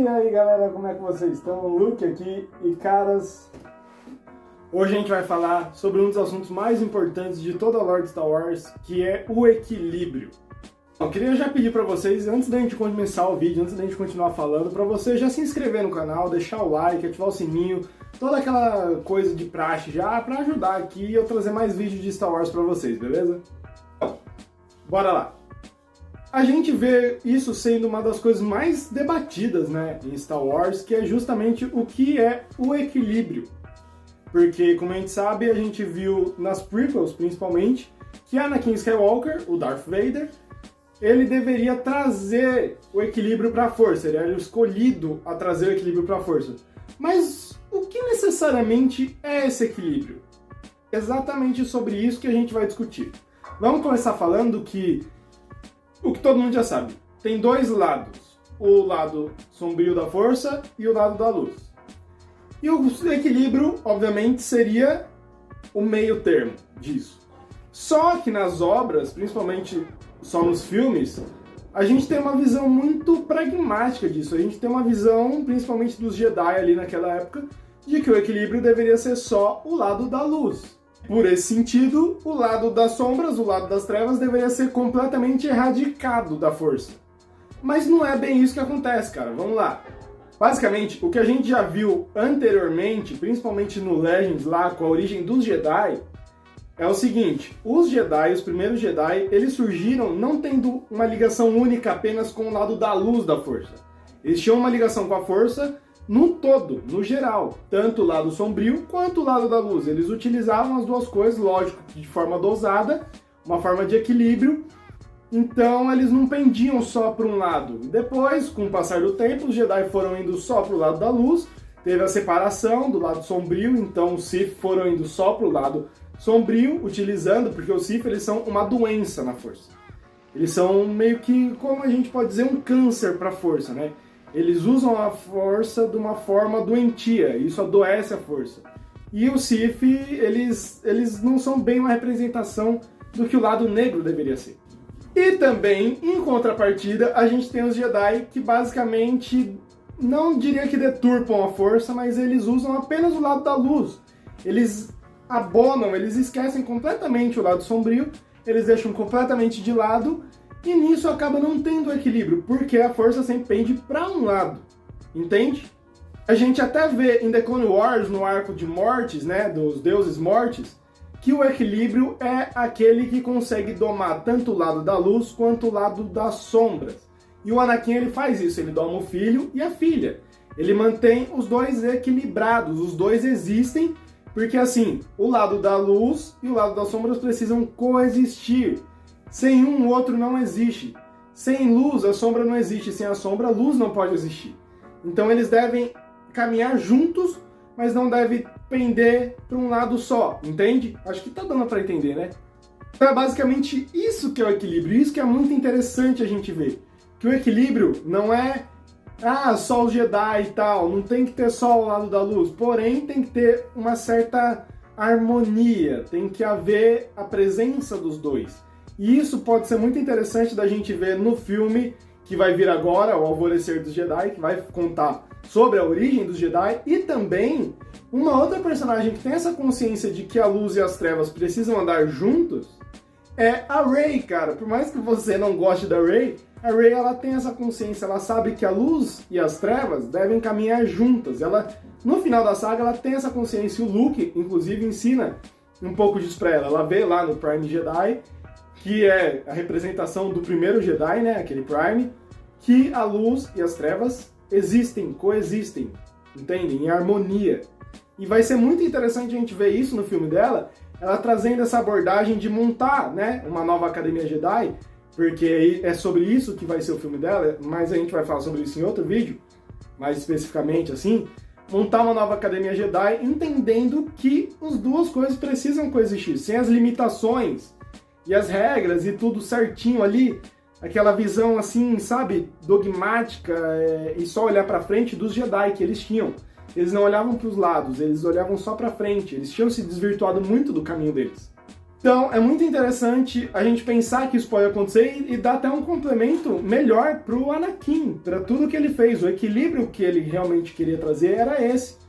E aí galera, como é que vocês estão? O Luke aqui e caras, hoje a gente vai falar sobre um dos assuntos mais importantes de toda a lore de Star Wars, que é o equilíbrio. Eu queria já pedir pra vocês, antes da gente começar o vídeo, antes da gente continuar falando, pra você já se inscrever no canal, deixar o like, ativar o sininho, toda aquela coisa de praxe já, pra ajudar aqui eu trazer mais vídeos de Star Wars pra vocês, beleza? Então, bora lá! A gente vê isso sendo uma das coisas mais debatidas, né, em Star Wars, que é justamente o que é o equilíbrio. Porque, como a gente sabe, a gente viu nas prequels, principalmente, que Anakin Skywalker, o Darth Vader, ele deveria trazer o equilíbrio para a Força, ele era o escolhido a trazer o equilíbrio para a Força. Mas o que necessariamente é esse equilíbrio? Exatamente sobre isso que a gente vai discutir. Vamos começar falando que o que todo mundo já sabe, tem dois lados, o lado sombrio da força e o lado da luz. E o equilíbrio, obviamente, seria o meio termo disso. Só que nas obras, principalmente só nos filmes, a gente tem uma visão muito pragmática disso. A gente tem uma visão, principalmente dos Jedi ali naquela época, de que o equilíbrio deveria ser só o lado da luz. Por esse sentido, o lado das sombras, o lado das trevas, deveria ser completamente erradicado da força. Mas não é bem isso que acontece, cara. Vamos lá. Basicamente, o que a gente já viu anteriormente, principalmente no Legends lá, com a origem dos Jedi, é o seguinte: os Jedi, os primeiros Jedi, eles surgiram não tendo uma ligação única apenas com o lado da luz da força. Eles tinham uma ligação com a força no todo, no geral, tanto o lado sombrio quanto o lado da luz. Eles utilizavam as duas coisas, lógico, de forma dosada, uma forma de equilíbrio, então eles não pendiam só para um lado. Depois, com o passar do tempo, os Jedi foram indo só para o lado da luz, teve a separação do lado sombrio, então os Sith foram indo só para o lado sombrio, utilizando, porque os Sith eles são uma doença na força. Eles são meio que, como a gente pode dizer, um câncer para a força, né? Eles usam a força de uma forma doentia, isso adoece a força. E os Sith, eles não são bem uma representação do que o lado negro deveria ser. E também, em contrapartida, a gente tem os Jedi que basicamente, não diria que deturpam a força, mas eles usam apenas o lado da luz. Eles abonam, eles esquecem completamente o lado sombrio, eles deixam completamente de lado, e nisso acaba não tendo equilíbrio, porque a força sempre pende para um lado, entende? A gente até vê em The Clone Wars, no arco de mortes, né, dos deuses mortes, que o equilíbrio é aquele que consegue domar tanto o lado da luz quanto o lado das sombras. E o Anakin ele faz isso, ele doma o filho e a filha. Ele mantém os dois equilibrados, os dois existem, porque assim, o lado da luz e o lado das sombras precisam coexistir. Sem um, o outro não existe. Sem luz, a sombra não existe. Sem a sombra, a luz não pode existir. Então eles devem caminhar juntos, mas não devem pender para um lado só, entende? Acho que tá dando para entender, né? Então é basicamente isso que é o equilíbrio. Isso que é muito interessante a gente ver. Que o equilíbrio não é só os Jedi e tal, não tem que ter só o lado da luz. Porém, tem que ter uma certa harmonia, tem que haver a presença dos dois. E isso pode ser muito interessante da gente ver no filme que vai vir agora, O Alvorecer dos Jedi, que vai contar sobre a origem dos Jedi, e também uma outra personagem que tem essa consciência de que a luz e as trevas precisam andar juntos é a Rey, cara. Por mais que você não goste da Rey, a Rey ela tem essa consciência, ela sabe que a luz e as trevas devem caminhar juntas. Ela, no final da saga, ela tem essa consciência. O Luke, inclusive, ensina um pouco disso pra ela. Ela vê lá no Prime Jedi, que é a representação do primeiro Jedi, né, aquele Prime, que a luz e as trevas existem, coexistem, entendem? Em harmonia. E vai ser muito interessante a gente ver isso no filme dela, ela trazendo essa abordagem de montar, né, uma nova Academia Jedi, porque é sobre isso que vai ser o filme dela, mas a gente vai falar sobre isso em outro vídeo, mais especificamente assim, montar uma nova Academia Jedi, entendendo que as duas coisas precisam coexistir, sem as limitações e as regras e tudo certinho ali, aquela visão assim, sabe, dogmática e só olhar pra frente dos Jedi que eles tinham. Eles não olhavam pros lados, eles olhavam só pra frente, eles tinham se desvirtuado muito do caminho deles. Então é muito interessante a gente pensar que isso pode acontecer e dar até um complemento melhor pro Anakin, para tudo que ele fez. O equilíbrio que ele realmente queria trazer era esse.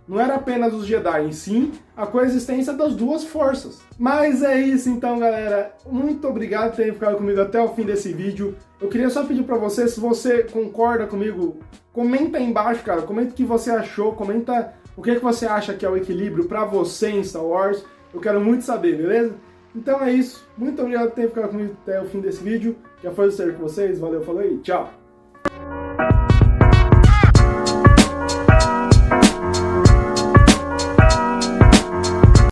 Não era apenas os Jedi, e sim a coexistência das duas forças. Mas é isso então, galera. Muito obrigado por terem ficado comigo até o fim desse vídeo. Eu queria só pedir pra você, se você concorda comigo, comenta aí embaixo, cara. Comenta o que você achou, comenta o que você acha que é o equilíbrio pra você em Star Wars. Eu quero muito saber, beleza? Então é isso. Muito obrigado por terem ficado comigo até o fim desse vídeo. Já foi o ser com vocês. Valeu, falou e tchau!